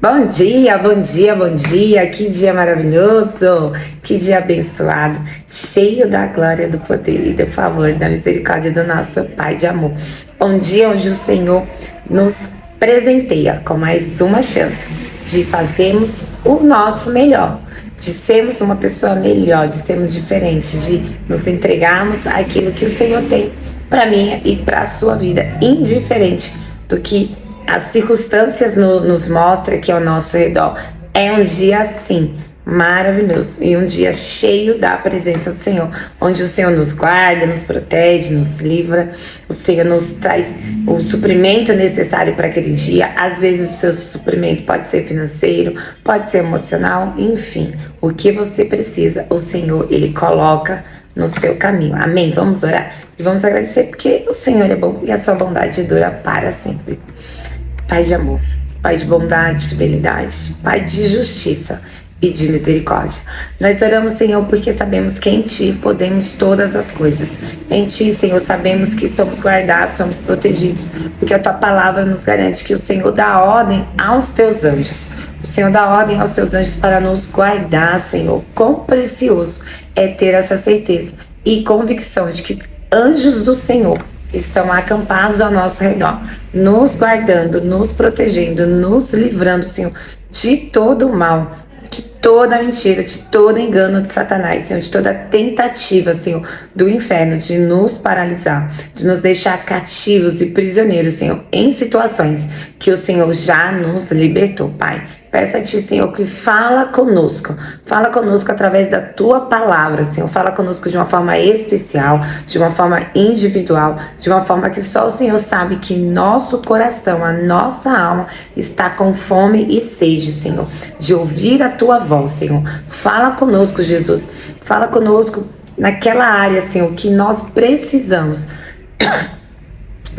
Bom dia, bom dia, bom dia. Que dia maravilhoso, que dia abençoado, cheio da glória, do poder e do favor, da misericórdia do nosso Pai de amor. Um dia onde o Senhor nos presenteia com mais uma chance de fazermos o nosso melhor, de sermos uma pessoa melhor, de sermos diferentes, de nos entregarmos aquilo que o Senhor tem para mim e para a sua vida, indiferente do que as circunstâncias nos mostram que ao nosso redor. É um dia assim, maravilhoso, e um dia cheio da presença do Senhor, onde o Senhor nos guarda, nos protege, nos livra, o Senhor nos traz o suprimento necessário para aquele dia. Às vezes o seu suprimento pode ser financeiro, pode ser emocional, enfim, o que você precisa, o Senhor, Ele coloca no seu caminho. Amém? Vamos orar e vamos agradecer, porque o Senhor é bom e a sua bondade dura para sempre. Pai de amor, Pai de bondade, fidelidade, Pai de justiça e de misericórdia. Nós oramos, Senhor, porque sabemos que em Ti podemos todas as coisas. Em Ti, Senhor, sabemos que somos guardados, somos protegidos, porque a Tua palavra nos garante que o Senhor dá ordem aos Teus anjos. O Senhor dá ordem aos Teus anjos para nos guardar, Senhor. Quão precioso é ter essa certeza e convicção de que anjos do Senhor estão acampados ao nosso redor, nos guardando, nos protegendo, nos livrando, Senhor, de todo o mal, de toda mentira, de todo engano de Satanás, Senhor, de toda tentativa, Senhor, do inferno de nos paralisar, de nos deixar cativos e prisioneiros, Senhor, em situações que o Senhor já nos libertou, Pai. Peço a Ti, Senhor, que fala conosco através da Tua palavra, Senhor. Fala conosco de uma forma especial, de uma forma individual, de uma forma que só o Senhor sabe que nosso coração, a nossa alma está com fome e sede, Senhor, de ouvir a Tua voz, Senhor. Fala conosco, Jesus. Fala conosco naquela área, Senhor, que nós precisamos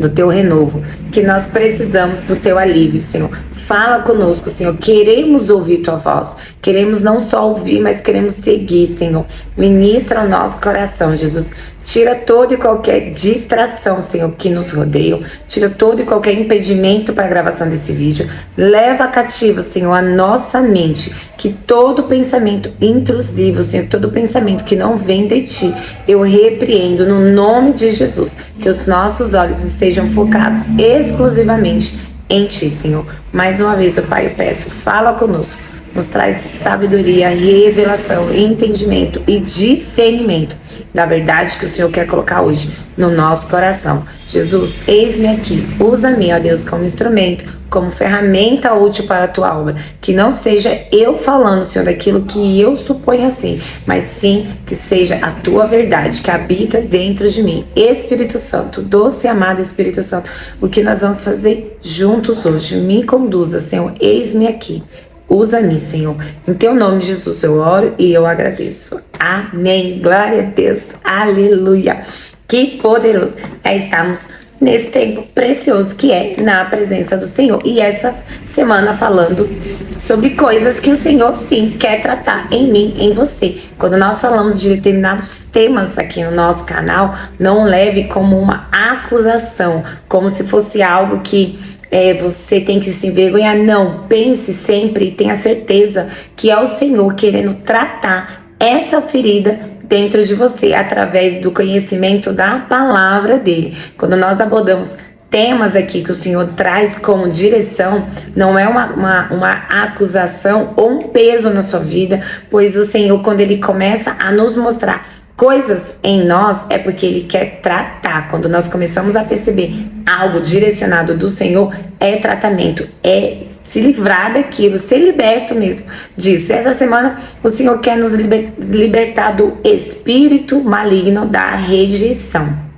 do Teu renovo, que nós precisamos do Teu alívio, Senhor. Fala conosco, Senhor. Queremos ouvir Tua voz. Queremos não só ouvir, mas queremos seguir, Senhor. Ministra o nosso coração, Jesus. Tira toda e qualquer distração, Senhor, que nos rodeia. Tira todo e qualquer impedimento para a gravação desse vídeo. Leva cativo, Senhor, a nossa mente. Que todo pensamento intrusivo, Senhor, todo pensamento que não vem de Ti, eu repreendo no nome de Jesus. Que os nossos olhos estejam focados exclusivamente em Ti, Senhor. Mais uma vez, ó Pai, eu peço, fala conosco. Nos traz sabedoria, revelação, entendimento e discernimento da verdade que o Senhor quer colocar hoje no nosso coração. Jesus, eis-me aqui. Usa-me, ó Deus, como instrumento, como ferramenta útil para a Tua obra. Que não seja eu falando, Senhor, daquilo que eu suponho assim, mas sim que seja a Tua verdade que habita dentro de mim. Espírito Santo, doce e amado Espírito Santo, o que nós vamos fazer juntos hoje? Me conduza, Senhor, eis-me aqui. Usa-me, Senhor. Em Teu nome, Jesus, eu oro e eu agradeço. Amém. Glória a Deus. Aleluia. Que poderoso é estarmos nesse tempo precioso que é na presença do Senhor. E essa semana falando sobre coisas que o Senhor, sim, quer tratar em mim, em você. Quando nós falamos de determinados temas aqui no nosso canal, não leve como uma acusação, como se fosse algo que você tem que se envergonhar. Não, pense sempre e tenha certeza que é o Senhor querendo tratar essa ferida dentro de você através do conhecimento da palavra dele. Quando nós abordamos temas aqui que o Senhor traz como direção, não é uma acusação ou um peso na sua vida, pois o Senhor, quando ele começa a nos mostrar coisas em nós, é porque Ele quer tratar. Quando nós começamos a perceber algo direcionado do Senhor, é tratamento, é se livrar daquilo, ser liberto mesmo disso. Essa semana o Senhor quer nos libertar do espírito maligno da rejeição.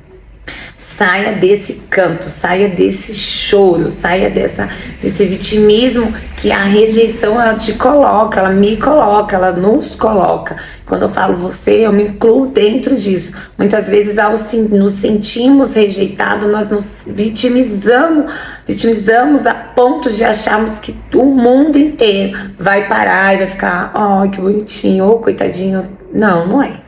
Saia desse canto, saia desse choro, saia desse vitimismo que a rejeição ela te coloca, ela me coloca, ela nos coloca. Quando eu falo você, eu me incluo dentro disso. Muitas vezes, ao nos sentirmos rejeitados, nós nos vitimizamos a ponto de acharmos que o mundo inteiro vai parar e vai ficar, oh, que bonitinho, oh, coitadinho. Não, não é.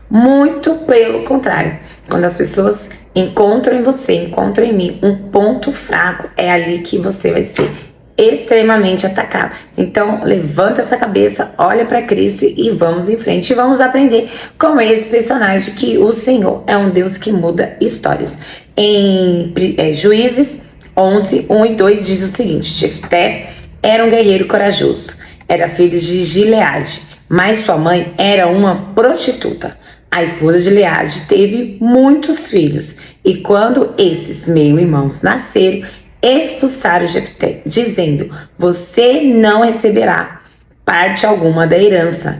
Muito pelo contrário. Quando as pessoas encontram em você, encontram em mim um ponto fraco, é ali que você vai ser extremamente atacado. Então, levanta essa cabeça, olha para Cristo e vamos em frente. E vamos aprender com esse personagem que o Senhor é um Deus que muda histórias. Em Juízes 11, 1 e 2 diz o seguinte: Jefté era um guerreiro corajoso, era filho de Gileade, mas sua mãe era uma prostituta. A esposa de Gileade teve muitos filhos, e quando esses meio-irmãos nasceram, expulsaram Jefté, dizendo: você não receberá parte alguma da herança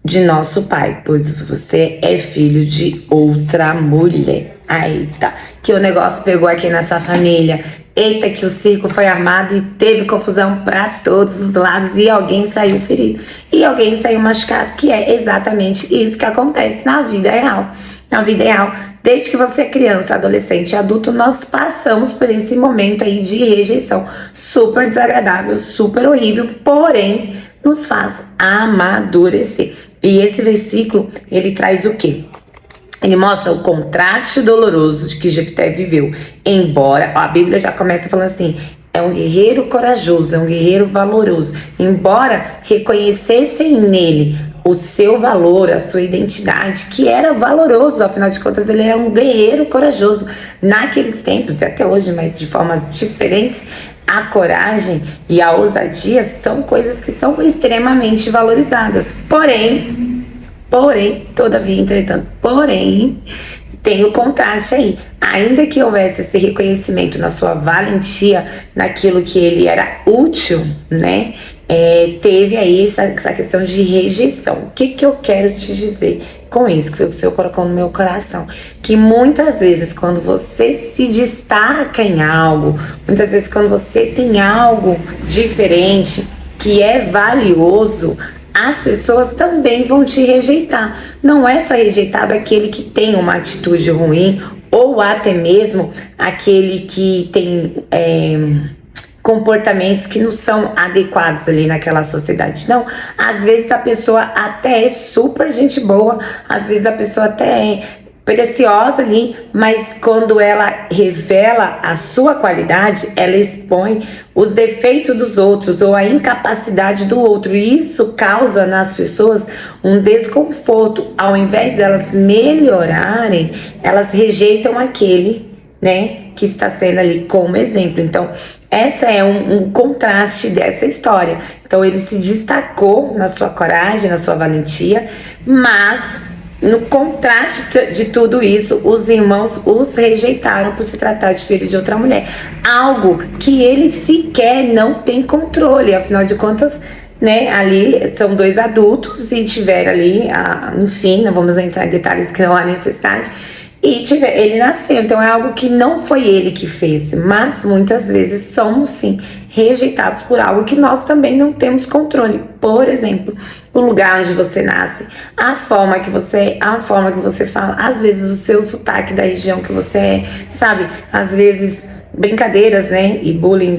de nosso pai, pois você é filho de outra mulher. Eita, que o negócio pegou aqui nessa família. Eita, que o circo foi armado e teve confusão para todos os lados e alguém saiu ferido e alguém saiu machucado, que é exatamente isso que acontece na vida real. Na vida real, desde que você é criança, adolescente e adulto, nós passamos por esse momento aí de rejeição super desagradável, super horrível, porém nos faz amadurecer. E esse versículo, ele traz o quê? Ele mostra o contraste doloroso de que Jefté viveu. Embora, a Bíblia já começa falando assim: é um guerreiro corajoso, é um guerreiro valoroso. Embora reconhecessem nele o seu valor, a sua identidade, que era valoroso, afinal de contas ele era um guerreiro corajoso naqueles tempos e até hoje, mas de formas diferentes. A coragem e a ousadia são coisas que são extremamente valorizadas. Porém, todavia, entretanto, tem o contraste aí. Ainda que houvesse esse reconhecimento na sua valentia, naquilo que ele era útil, né? Teve aí essa questão de rejeição. O que eu quero te dizer com isso, que foi o que o Senhor colocou no meu coração? Que muitas vezes, quando você se destaca em algo, muitas vezes quando você tem algo diferente, que é valioso, as pessoas também vão te rejeitar. Não é só rejeitar aquele que tem uma atitude ruim, ou até mesmo aquele que tem comportamentos que não são adequados ali naquela sociedade. Não, às vezes a pessoa até é super gente boa, às vezes a pessoa até é preciosa ali, mas quando ela revela a sua qualidade, ela expõe os defeitos dos outros ou a incapacidade do outro, e isso causa nas pessoas um desconforto. Ao invés delas melhorarem, elas rejeitam aquele, né, que está sendo ali como exemplo. Então, essa é um contraste dessa história. Então, ele se destacou na sua coragem, na sua valentia, mas no contraste de tudo isso, os irmãos os rejeitaram por se tratar de filho de outra mulher. Algo que ele sequer não tem controle, afinal de contas, né, ali são dois adultos e tiveram ali, enfim, não vamos entrar em detalhes que não há necessidade, e ele nasceu. Então é algo que não foi ele que fez, mas muitas vezes somos sim rejeitados por algo que nós também não temos controle. Por exemplo, o lugar onde você nasce, a forma que você fala, às vezes o seu sotaque da região que você é, sabe? Às vezes brincadeiras, né, e bullying,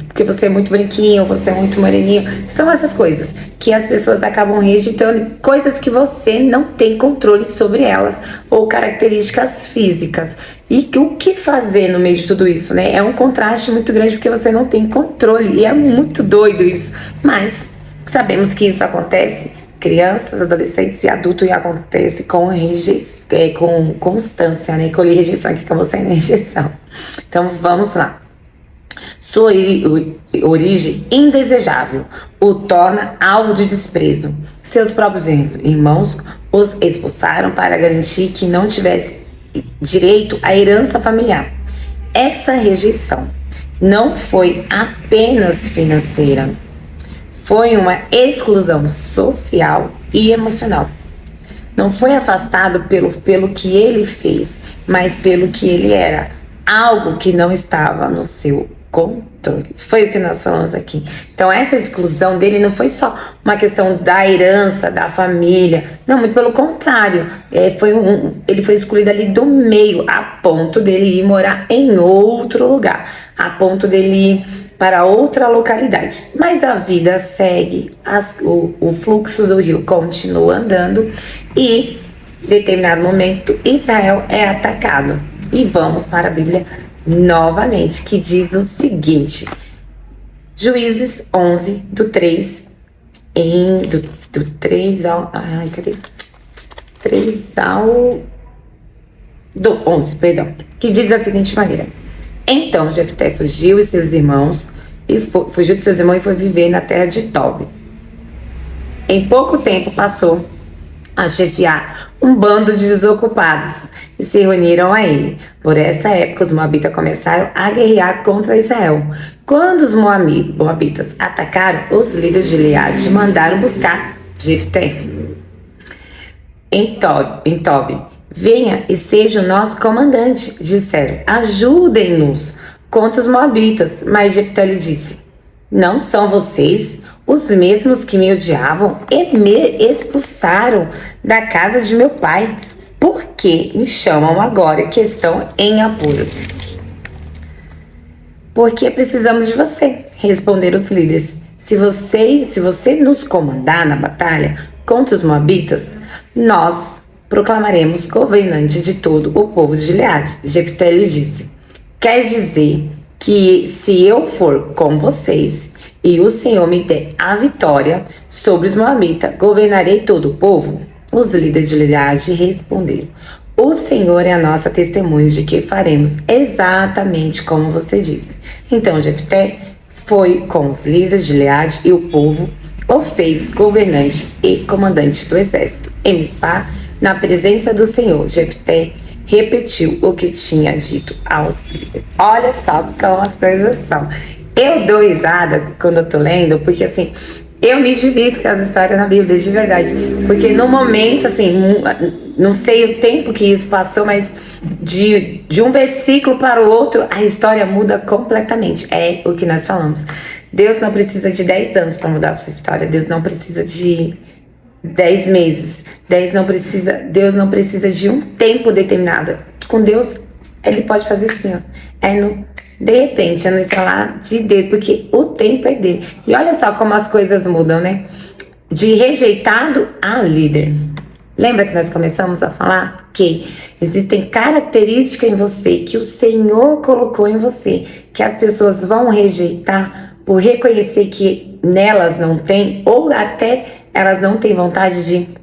porque você é muito branquinho, você é muito moreninho, são essas coisas que as pessoas acabam rejeitando, coisas que você não tem controle sobre elas, ou características físicas. E o que fazer no meio de tudo isso, né? É um contraste muito grande porque você não tem controle, e é muito doido isso, mas sabemos que isso acontece, crianças, adolescentes e adultos, e acontece com rejeição, com constância, né? Com rejeição, que acabou sendo rejeição. Então vamos lá. Sua origem indesejável o torna alvo de desprezo. Seus próprios irmãos os expulsaram para garantir que não tivesse direito à herança familiar. Essa rejeição não foi apenas financeira, foi uma exclusão social e emocional. Não foi afastado pelo que ele fez, mas pelo que ele era. Algo que não estava no seu controle. Foi o que nós falamos aqui. Então essa exclusão dele não foi só uma questão da herança, da família. Não, muito pelo contrário. Ele foi excluído ali do meio, a ponto dele ir morar em outro lugar. A ponto dele ir para outra localidade. Mas a vida segue, o fluxo do rio continua andando e, em determinado momento, Israel é atacado. E vamos para a Bíblia novamente, que diz o seguinte: Juízes 11, do 3 do 3 ao... Ai, cadê? 3 ao... do 11, perdão. Que diz da seguinte maneira. Então Jefté fugiu de seus irmãos e foi viver na terra de Tob. Em pouco tempo passou a chefiar um bando de desocupados e se reuniram a ele. Por essa época, os moabitas começaram a guerrear contra Israel. Quando os moabitas atacaram, os líderes de Gileade mandaram buscar Jefté em Tob. Venha e seja o nosso comandante, disseram. Ajudem-nos contra os moabitas. Mas Jefté lhe disse: não são vocês os mesmos que me odiavam e me expulsaram da casa de meu pai? Por que me chamam agora que estão em apuros? Porque precisamos de você, responderam os líderes. Se você nos comandar na batalha contra os moabitas, nós proclamaremos governante de todo o povo de Gileade. Jefté lhe disse: quer dizer que se eu for com vocês e o Senhor me der a vitória sobre os moabitas, governarei todo o povo? Os líderes de Gileade responderam: o Senhor é a nossa testemunha de que faremos exatamente como você disse. Então Jefté foi com os líderes de Gileade e o povo o fez governante e comandante do exército. Em Mispá, na presença do Senhor, Jefté repetiu o que tinha dito aos líderes. Olha só como as coisas são. Eu dou risada quando eu tô lendo, porque assim, eu me divirto com as histórias na Bíblia, de verdade. Porque no momento, assim, não sei o tempo que isso passou, mas de um versículo para o outro, a história muda completamente. É o que nós falamos. Deus não precisa de 10 anos para mudar a sua história. Deus não precisa de 10 meses. Deus não precisa de um tempo determinado. Com Deus, Ele pode fazer assim, ó. De repente, é no estralar de dedo, porque o tempo é dele. E olha só como as coisas mudam, né? De rejeitado a líder. Lembra que nós começamos a falar que existem características em você, que o Senhor colocou em você, que as pessoas vão rejeitar por reconhecer que nelas não tem, ou até elas não têm vontade de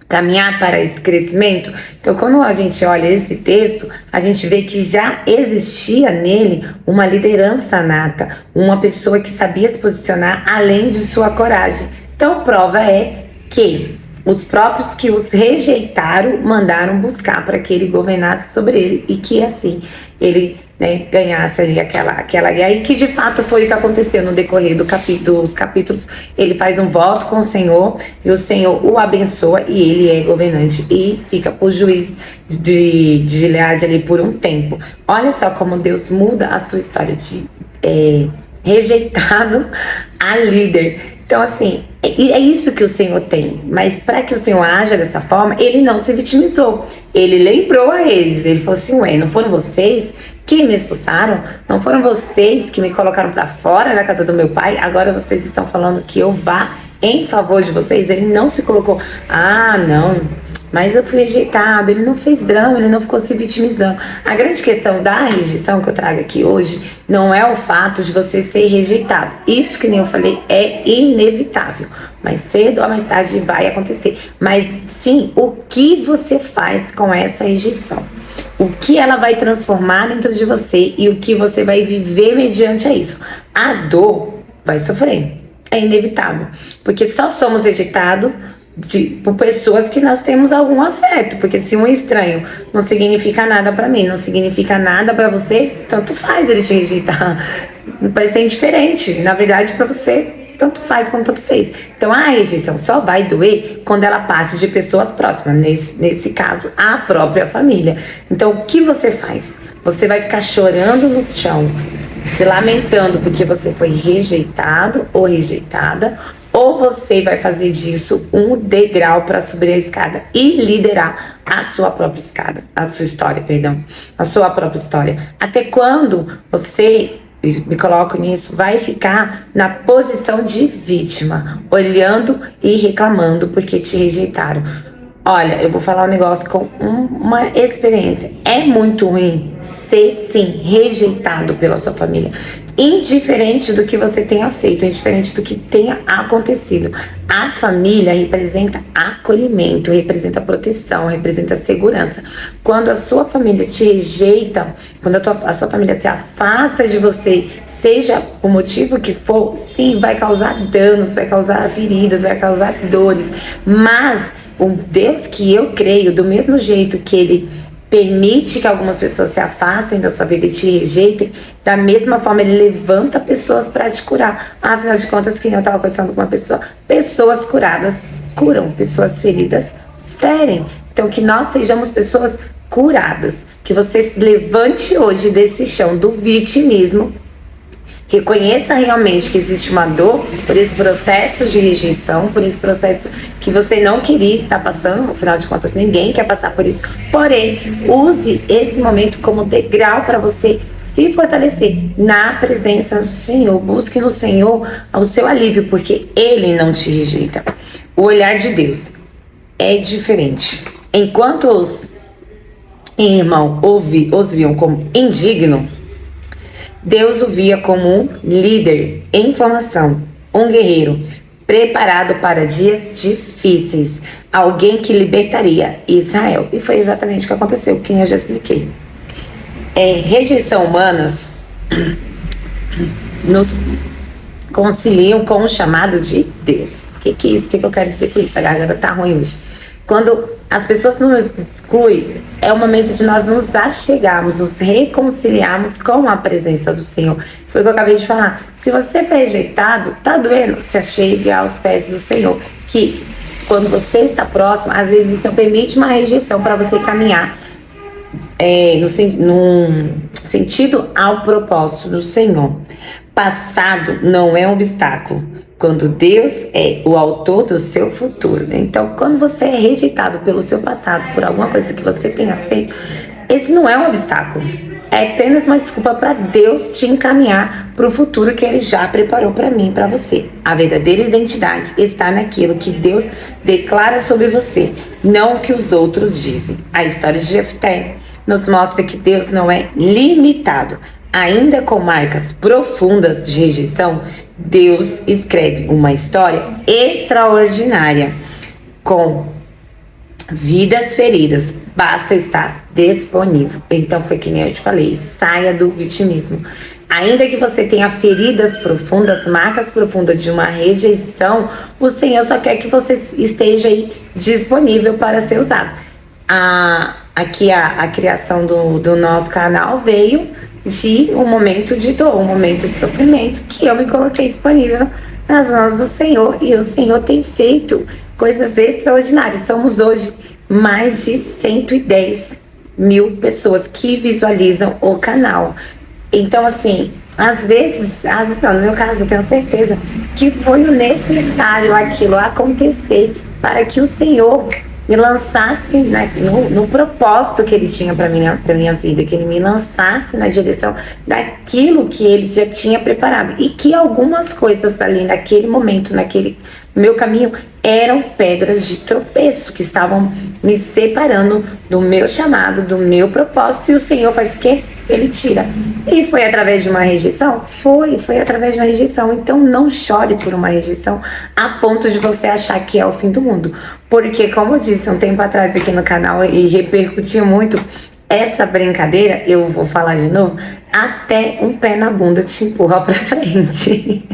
caminhar para esse crescimento. Então, quando a gente olha esse texto, a gente vê que já existia nele uma liderança nata, uma pessoa que sabia se posicionar além de sua coragem. Então, prova é que os próprios que os rejeitaram mandaram buscar para que ele governasse sobre ele e que assim ele, né, ganhasse ali aquela. E aí que de fato foi o que aconteceu no decorrer dos capítulos. Ele faz um voto com o Senhor e o Senhor o abençoa e ele é governante e fica por juiz de Gileade ali por um tempo. Olha só como Deus muda a sua história de rejeitado a líder. Então, assim, é isso que o Senhor tem. Mas para que o Senhor haja dessa forma, ele não se vitimizou. Ele lembrou a eles. Ele falou assim: ué, não foram vocês que me expulsaram? Não foram vocês que me colocaram para fora da casa do meu pai? Agora vocês estão falando que eu vá em favor de vocês? Ele não se colocou: ah, não, mas eu fui rejeitado. Ele não fez drama, ele não ficou se vitimizando. A grande questão da rejeição que eu trago aqui hoje não é o fato de você ser rejeitado. Isso, que nem eu falei, é inevitável. Mais cedo ou mais tarde vai acontecer. Mas sim, o que você faz com essa rejeição? O que ela vai transformar dentro de você e o que você vai viver mediante a isso? A dor vai sofrer. É inevitável. Porque só somos rejeitados por pessoas que nós temos algum afeto, porque se um estranho não significa nada pra mim, não significa nada pra você, tanto faz ele te rejeitar, vai ser indiferente, na verdade pra você tanto faz como tanto fez. Então a rejeição só vai doer quando ela parte de pessoas próximas, nesse caso a própria família. Então o que você faz? Você vai ficar chorando no chão, se lamentando porque você foi rejeitado ou rejeitada, ou você vai fazer disso um degrau para subir a escada e liderar a sua própria escada, a sua própria história. Até quando você, me coloco nisso, vai ficar na posição de vítima, olhando e reclamando porque te rejeitaram? Olha, eu vou falar um negócio com uma experiência. É muito ruim ser, sim, rejeitado pela sua família. indiferente do que você tenha feito, indiferente do que tenha acontecido. A família representa acolhimento, representa proteção, representa segurança. Quando a sua família te rejeita, quando a sua família se afasta de você, seja o motivo que for, sim, vai causar danos, vai causar feridas, vai causar dores. Mas o Deus que eu creio, do mesmo jeito que Ele permite que algumas pessoas se afastem da sua vida e te rejeitem, da mesma forma Ele levanta pessoas para te curar. Afinal de contas, quem eu estava conversando com uma pessoa, pessoas curadas curam, pessoas feridas ferem. Então que nós sejamos pessoas curadas, que você se levante hoje desse chão do vitimismo, reconheça realmente que existe uma dor por esse processo de rejeição, por esse processo que você não queria estar passando, afinal de contas ninguém quer passar por isso, porém, use esse momento como degrau para você se fortalecer na presença do Senhor. Busque no Senhor o seu alívio, porque Ele não te rejeita. O olhar de Deus é diferente. Enquanto os irmãos os viam como indigno, Deus o via como um líder em formação, um guerreiro preparado para dias difíceis, alguém que libertaria Israel. E foi exatamente o que aconteceu, que eu já expliquei. Rejeição humanas nos conciliam com o chamado de Deus. O que é isso? O que eu quero dizer com isso? A garganta tá ruim hoje. Quando as pessoas nos excluem, é o momento de nós nos achegarmos, nos reconciliarmos com a presença do Senhor. Foi o que eu acabei de falar. Se você foi rejeitado, tá doendo, se achegue aos pés do Senhor. Que quando você está próximo, às vezes o Senhor permite uma rejeição para você caminhar no sentido ao propósito do Senhor. Passado não é um obstáculo, quando Deus é o autor do seu futuro. Então, quando você é rejeitado pelo seu passado, por alguma coisa que você tenha feito, esse não é um obstáculo. É apenas uma desculpa para Deus te encaminhar para o futuro que Ele já preparou para mim e para você. A verdadeira identidade está naquilo que Deus declara sobre você, não o que os outros dizem. A história de Jefté nos mostra que Deus não é limitado. Ainda com marcas profundas de rejeição, Deus escreve uma história extraordinária. Com vidas feridas, basta estar disponível. Então foi que nem eu te falei, saia do vitimismo. Ainda que você tenha feridas profundas, marcas profundas de uma rejeição, o Senhor só quer que você esteja aí disponível para ser usado. Aqui a criação do nosso canal veio de um momento de dor, um momento de sofrimento, que eu me coloquei disponível nas mãos do Senhor, e o Senhor tem feito coisas extraordinárias. Somos hoje mais de 110 mil pessoas que visualizam o canal. Então, assim, às vezes não, no meu caso, eu tenho certeza que foi o necessário aquilo acontecer para que o Senhor me lançasse no propósito que Ele tinha para minha vida, que Ele me lançasse na direção daquilo que Ele já tinha preparado, e que algumas coisas ali naquele momento, naquele meu caminho, eram pedras de tropeço, que estavam me separando do meu chamado, do meu propósito, e o Senhor faz o quê? Ele tira. E foi através de uma rejeição? Foi através de uma rejeição. Então não chore por uma rejeição a ponto de você achar que é o fim do mundo. Porque, como eu disse um tempo atrás aqui no canal e repercutiu muito, essa brincadeira, eu vou falar de novo, até um pé na bunda te empurra pra frente.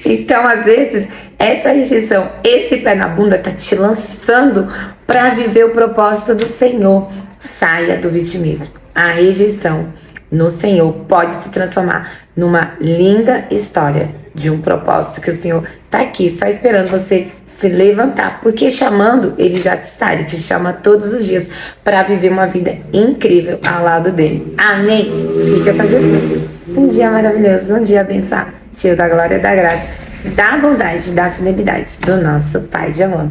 Então, às vezes, essa rejeição, esse pé na bunda tá te lançando para viver o propósito do Senhor. Saia do vitimismo. A rejeição no Senhor pode se transformar numa linda história de um propósito que o Senhor tá aqui só esperando você se levantar, porque chamando, Ele já está, Ele te chama todos os dias para viver uma vida incrível ao lado dele. Amém? Fica com Jesus. Um dia maravilhoso, um dia abençoado, cheio da glória, da graça, da bondade, da fidelidade do nosso Pai de amor.